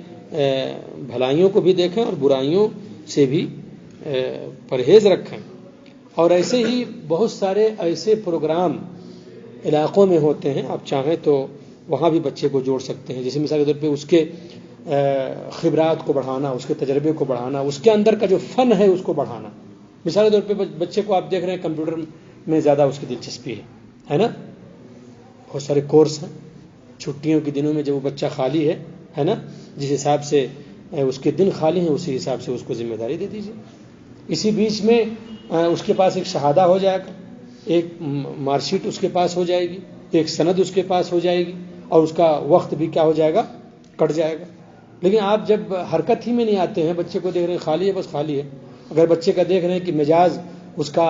بھلائیوں کو بھی دیکھیں اور برائیوں سے بھی پرہیز رکھیں۔ اور ایسے ہی بہت سارے ایسے پروگرام علاقوں میں ہوتے ہیں، آپ چاہیں تو وہاں بھی بچے کو جوڑ سکتے ہیں، جیسے مثال کے طور پہ اس کے خبرات کو بڑھانا، اس کے تجربے کو بڑھانا، اس کے اندر کا جو فن ہے اس کو بڑھانا۔ مثال کے طور پہ بچے کو آپ دیکھ رہے ہیں کمپیوٹر میں زیادہ اس کی دلچسپی ہے نا، بہت سارے کورس ہیں، چھٹیوں کے دنوں میں جب وہ بچہ خالی ہے نا، جس حساب سے اس کے دن خالی ہیں اسی حساب سے اس کو ذمہ داری دے دیجیے۔ اسی بیچ میں اس کے پاس ایک شہادہ ہو جائے گا، ایک مارک شیٹ اس کے پاس ہو جائے گی، ایک سند اس کے پاس ہو جائے گی، اور اس کا وقت بھی کیا ہو جائے گا، کٹ جائے گا. لیکن آپ جب حرکت ہی میں نہیں آتے ہیں، بچے کو دیکھ رہے ہیں خالی ہے، بس خالی ہے. اگر بچے کا دیکھ رہے ہیں کہ مزاج اس کا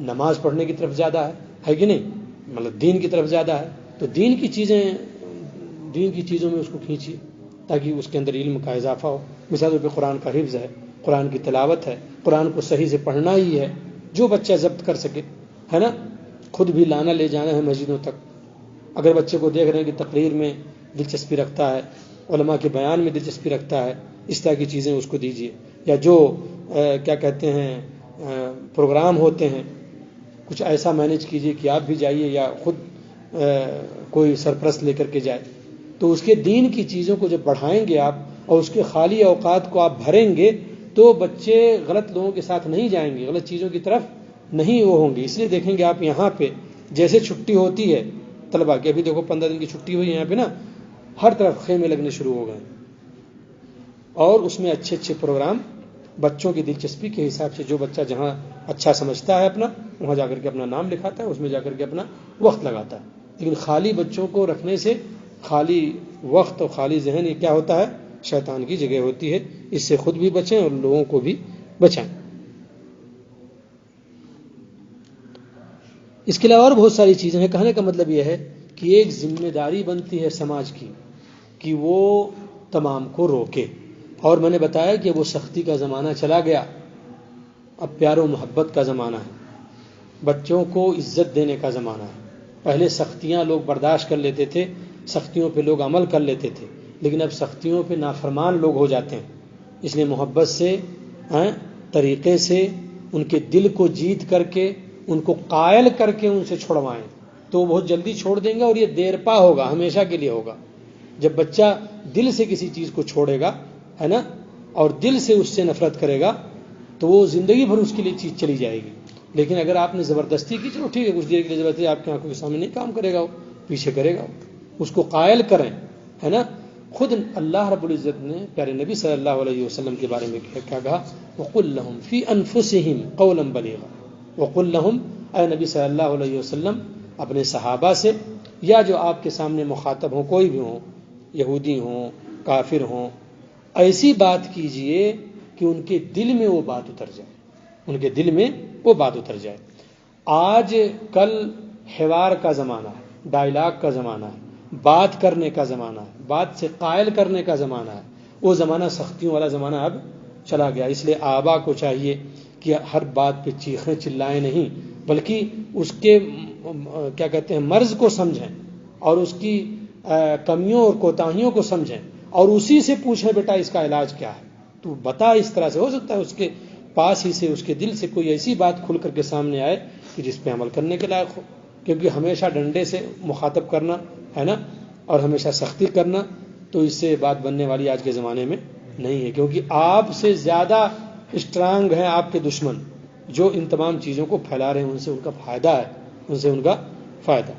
نماز پڑھنے کی طرف زیادہ ہے کہ نہیں، مطلب دین کی طرف زیادہ ہے، تو دین کی چیزوں میں اس کو کھینچیے تاکہ اس کے اندر علم کا اضافہ ہو. مثال پہ قرآن کا حفظ ہے، قرآن کی تلاوت ہے، قرآن کو صحیح سے پڑھنا ہی ہے، جو بچہ ضبط کر سکے، ہے نا. خود بھی لانا لے جانا ہے مسجدوں تک. اگر بچے کو دیکھ رہے ہیں کہ تقریر میں دلچسپی رکھتا ہے، علماء کے بیان میں دلچسپی رکھتا ہے، اس طرح کی چیزیں اس کو دیجیے. یا جو کیا کہتے ہیں پروگرام ہوتے ہیں، کچھ ایسا مینیج کیجیے کہ آپ بھی جائیے یا خود کوئی سرپرست لے کر کے جائے. تو اس کے دین کی چیزوں کو جب بڑھائیں گے آپ اور اس کے خالی اوقات کو آپ بھریں گے تو بچے غلط لوگوں کے ساتھ نہیں جائیں گے، غلط چیزوں کی طرف نہیں وہ ہوں گے. اس لیے دیکھیں گے آپ یہاں پہ جیسے چھٹی ہوتی ہے طلبا کی، ابھی دیکھو 15 دن کی چھٹی ہوئی یہاں پہ نا، ہر طرف خیمے لگنے شروع ہو گئے اور اس میں اچھے اچھے پروگرام بچوں کی دلچسپی کے حساب سے، جو بچہ جہاں اچھا سمجھتا ہے اپنا وہاں جا کر کے اپنا نام لکھاتا ہے، اس میں جا کر کے اپنا وقت لگاتا ہے. لیکن خالی بچوں کو رکھنے سے خالی وقت اور خالی ذہن یہ کیا ہوتا ہے؟ شیطان کی جگہ ہوتی ہے. اس سے خود بھی بچیں اور لوگوں کو بھی بچائیں. اس کے علاوہ اور بہت ساری چیزیں ہیں. کہنے کا مطلب یہ ہے کہ ایک ذمہ داری بنتی ہے سماج کی کہ وہ تمام کو روکے. اور میں نے بتایا کہ وہ سختی کا زمانہ چلا گیا، اب پیار و محبت کا زمانہ ہے، بچوں کو عزت دینے کا زمانہ ہے. پہلے سختیاں لوگ برداشت کر لیتے تھے، سختیوں پہ لوگ عمل کر لیتے تھے، لیکن اب سختیوں پہ نافرمان لوگ ہو جاتے ہیں. اس لیے محبت سے، طریقے سے ان کے دل کو جیت کر کے ان کو قائل کر کے ان سے چھڑوائیں تو وہ بہت جلدی چھوڑ دیں گے. اور یہ دیر پا ہوگا، ہمیشہ کے لیے ہوگا. جب بچہ دل سے کسی چیز کو چھوڑے گا، ہے نا، اور دل سے اس سے نفرت کرے گا تو وہ زندگی بھر اس کے لیے چیز چلی جائے گی. لیکن اگر آپ نے زبردستی کی، چلو ٹھیک ہے کچھ دیر کے لیے زبردستی آپ کی آنکھوں کے سامنے نہیں کام کرے گا، وہ پیچھے کرے گا، اس کو قائل کریں، ہے نا. خود اللہ رب العزت نے پیارے نبی صلی اللہ علیہ وسلم کے بارے میں کیا کہا؟ وَقُلْ لَهُمْ فِي أَنفُسِهِمْ قَوْلًا بَلِيغًا. وَقُلْ لَهُمْ، اے نبی صلی اللہ علیہ وسلم اپنے صحابہ سے یا جو آپ کے سامنے مخاطب ہوں، کوئی بھی ہوں، یہودی ہوں، کافر ہوں، ایسی بات کیجئے کہ ان کے دل میں وہ بات اتر جائے، ان کے دل میں وہ بات اتر جائے. آج کل حوار کا زمانہ ہے، ڈائلاگ کا زمانہ ہے، بات کرنے کا زمانہ ہے، بات سے قائل کرنے کا زمانہ ہے. وہ زمانہ سختیوں والا زمانہ اب چلا گیا. اس لیے آبا کو چاہیے کہ ہر بات پہ چیخیں چلائیں نہیں، بلکہ اس کے کیا کہتے ہیں مرض کو سمجھیں اور اس کی کمیوں اور کوتاہیوں کو سمجھیں اور اسی سے پوچھیں بیٹا اس کا علاج کیا ہے، تو بتا. اس طرح سے ہو سکتا ہے اس کے پاس ہی سے، اس کے دل سے کوئی ایسی بات کھل کر کے سامنے آئے کہ جس پہ عمل کرنے کے لائق ہو. کیونکہ ہمیشہ ڈنڈے سے مخاطب کرنا، ہے نا، اور ہمیشہ سختی کرنا، تو اس سے بات بننے والی آج کے زمانے میں نہیں ہے. کیونکہ آپ سے زیادہ اسٹرانگ ہیں آپ کے دشمن جو ان تمام چیزوں کو پھیلا رہے ہیں. ان سے ان کا فائدہ ہے، ان سے ان کا فائدہ.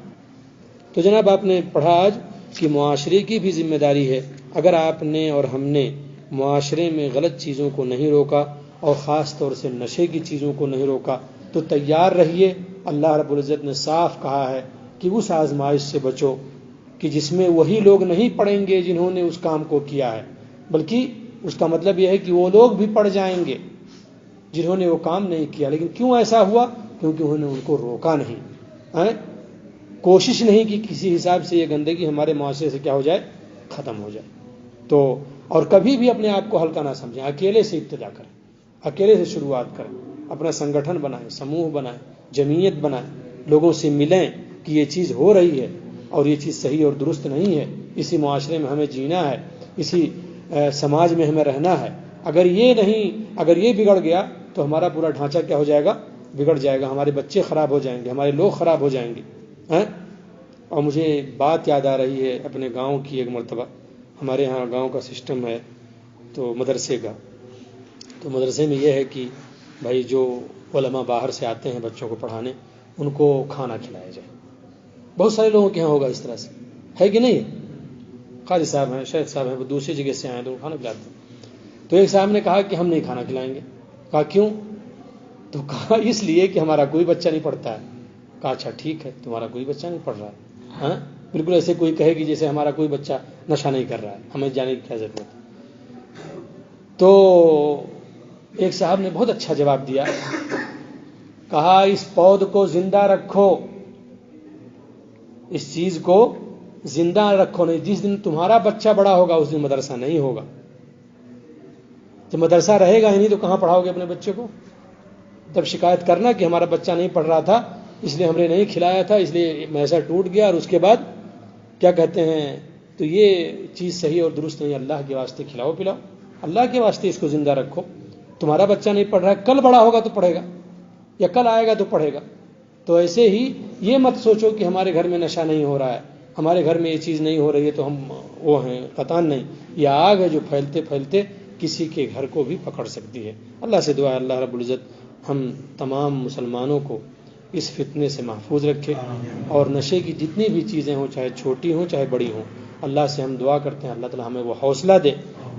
تو جناب آپ نے پڑھا آج کہ معاشرے کی بھی ذمہ داری ہے. اگر آپ نے اور ہم نے معاشرے میں غلط چیزوں کو نہیں روکا اور خاص طور سے نشے کی چیزوں کو نہیں روکا تو تیار رہیے. اللہ رب العزت نے صاف کہا ہے کہ اس آزمائش سے بچو کہ جس میں وہی لوگ نہیں پڑیں گے جنہوں نے اس کام کو کیا ہے، بلکہ اس کا مطلب یہ ہے کہ وہ لوگ بھی پڑ جائیں گے جنہوں نے وہ کام نہیں کیا. لیکن کیوں ایسا ہوا؟ کیونکہ انہوں نے ان کو روکا نہیں، کوشش نہیں کہ کسی حساب سے یہ گندگی ہمارے معاشرے سے کیا ہو جائے، ختم ہو جائے. تو اور کبھی بھی اپنے آپ کو ہلکا نہ سمجھیں، اکیلے سے ابتدا کریں، اکیلے سے شروعات کریں، اپنا سنگٹھن بنائیں، سموہ بنائیں، جمعیت بنائیں، لوگوں سے ملیں کہ یہ چیز ہو رہی ہے اور یہ چیز صحیح اور درست نہیں ہے، اسی معاشرے میں ہمیں جینا ہے، اسی سماج میں ہمیں رہنا ہے. اگر یہ بگڑ گیا تو ہمارا پورا ڈھانچہ کیا ہو جائے گا، بگڑ جائے گا، ہمارے بچے خراب ہو جائیں گے، ہمارے لوگ خراب ہو جائیں گے. اور مجھے بات یاد آ رہی ہے اپنے گاؤں کی. ایک مرتبہ ہمارے ہاں گاؤں کا سسٹم ہے تو مدرسے کا، تو مدرسے میں یہ ہے کہ بھائی جو علماء باہر سے آتے ہیں بچوں کو پڑھانے ان کو کھانا کھلایا جائے. بہت سارے لوگوں کے یہاں ہوگا اس طرح سے، ہے کہ نہیں؟ قاری صاحب ہیں، شیخ صاحب ہیں، وہ دوسری جگہ سے آئے تو وہ کھانا کھلاتے ہیں. تو ایک صاحب نے کہا کہ ہم نہیں کھانا کھلائیں گے. کہا کیوں؟ تو کہا اس لیے کہ ہمارا کوئی بچہ نہیں پڑھتا ہے. کہا اچھا ٹھیک ہے، تمہارا کوئی بچہ نہیں پڑھ رہا ہے. بالکل ایسے کوئی کہے کہ جیسے ہمارا کوئی بچہ نشہ نہیں کر رہا ہے، ہمیں جانے کی کیا ضرورت ہے؟ تو ایک صاحب نے بہت اچھا جواب دیا، کہا اس پود کو زندہ رکھو، اس چیز کو زندہ رکھو، نہیں جس دن تمہارا بچہ بڑا ہوگا اس دن مدرسہ نہیں ہوگا۔ جب مدرسہ رہے گا ہی نہیں تو کہاں پڑھاؤ گے اپنے بچے کو؟ تب شکایت کرنا کہ ہمارا بچہ نہیں پڑھ رہا تھا، اس لیے ہم نے نہیں کھلایا تھا، اس لیے میسر ٹوٹ گیا، اور اس کے بعد کیا کہتے ہیں؟ تو یہ چیز صحیح اور درست نہیں۔ اللہ کے واسطے کھلاؤ پلاؤ، اللہ کے واسطے اس کو زندہ رکھو۔ تمہارا بچہ نہیں پڑھ رہا ہے، کل بڑا ہوگا تو پڑھے گا، یا کل آئے گا تو پڑھے گا۔ تو ایسے ہی یہ مت سوچو کہ ہمارے گھر میں نشہ نہیں ہو رہا ہے، ہمارے گھر میں یہ چیز نہیں ہو رہی ہے تو ہم وہ ہیں، قطعاً نہیں۔ یہ آگ ہے جو پھیلتے پھیلتے کسی کے گھر کو بھی پکڑ سکتی ہے۔ اللہ سے دعا ہے اللہ رب العزت ہم تمام مسلمانوں کو اس فتنے سے محفوظ رکھے، اور نشے کی جتنی بھی چیزیں ہوں، چاہے چھوٹی ہوں چاہے بڑی ہوں، اللہ سے ہم دعا کرتے ہیں اللہ تعالی ہمیں وہ حوصلہ دے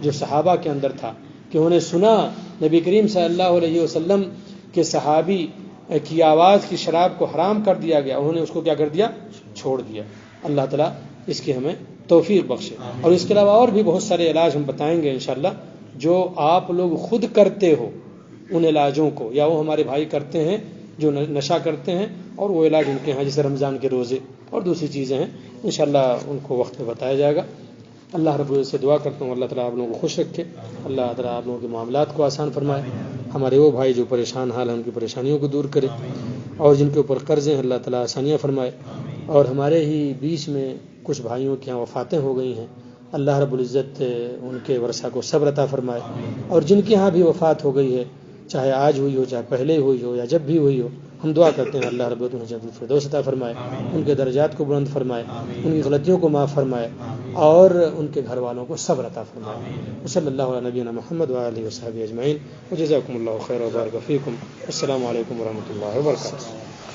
جو صحابہ کے اندر تھا، کہ انہیں سنا نبی کریم صلی اللہ علیہ وسلم کے صحابی کی آواز کی شراب کو حرام کر دیا گیا، انہوں نے اس کو کیا کر دیا؟ چھوڑ دیا۔ اللہ تعالیٰ اس کی ہمیں توفیق بخشے۔ اور اس کے علاوہ اور بھی بہت سارے علاج ہم بتائیں گے انشاءاللہ جو آپ لوگ خود کرتے ہو، ان علاجوں کو، یا وہ ہمارے بھائی کرتے ہیں جو نشہ کرتے ہیں، اور وہ علاج ان کے ہیں جیسے رمضان کے روزے اور دوسری چیزیں ہیں، انشاءاللہ ان کو وقت میں بتایا جائے گا۔ اللہ رب العزت سے دعا کرتا ہوں اللہ تعالیٰ آپ لوگوں کو خوش رکھے، اللہ تعالیٰ آپ لوگوں کے معاملات کو آسان فرمائے، ہمارے وہ بھائی جو پریشان حال ہیں ان کی پریشانیوں کو دور کرے، اور جن کے اوپر قرض ہیں اللہ تعالیٰ آسانیاں فرمائے، اور ہمارے ہی بیچ میں کچھ بھائیوں کے یہاں وفاتیں ہو گئی ہیں، اللہ رب العزت ان کے ورثہ کو صبر عطا فرمائے، اور جن کے یہاں بھی وفات ہو گئی ہے، چاہے آج ہوئی ہو چاہے پہلے ہوئی ہو یا جب بھی ہوئی ہو، ہم دعا کرتے ہیں اللہ رب العزت انہیں جنت الفردوس عطا فرمائے، ان کے درجات کو بلند فرمائے، ان کی غلطیوں کو معاف فرمائے، اور ان کے گھر والوں کو صبر عطا فرمائے۔ صلی اللہ علیہ نبینا محمد وآلہ وصحبہ اجمعین، وجزاکم اللہ خیر وبارک فیکم۔ السلام علیکم ورحمۃ اللہ وبرکاتہ۔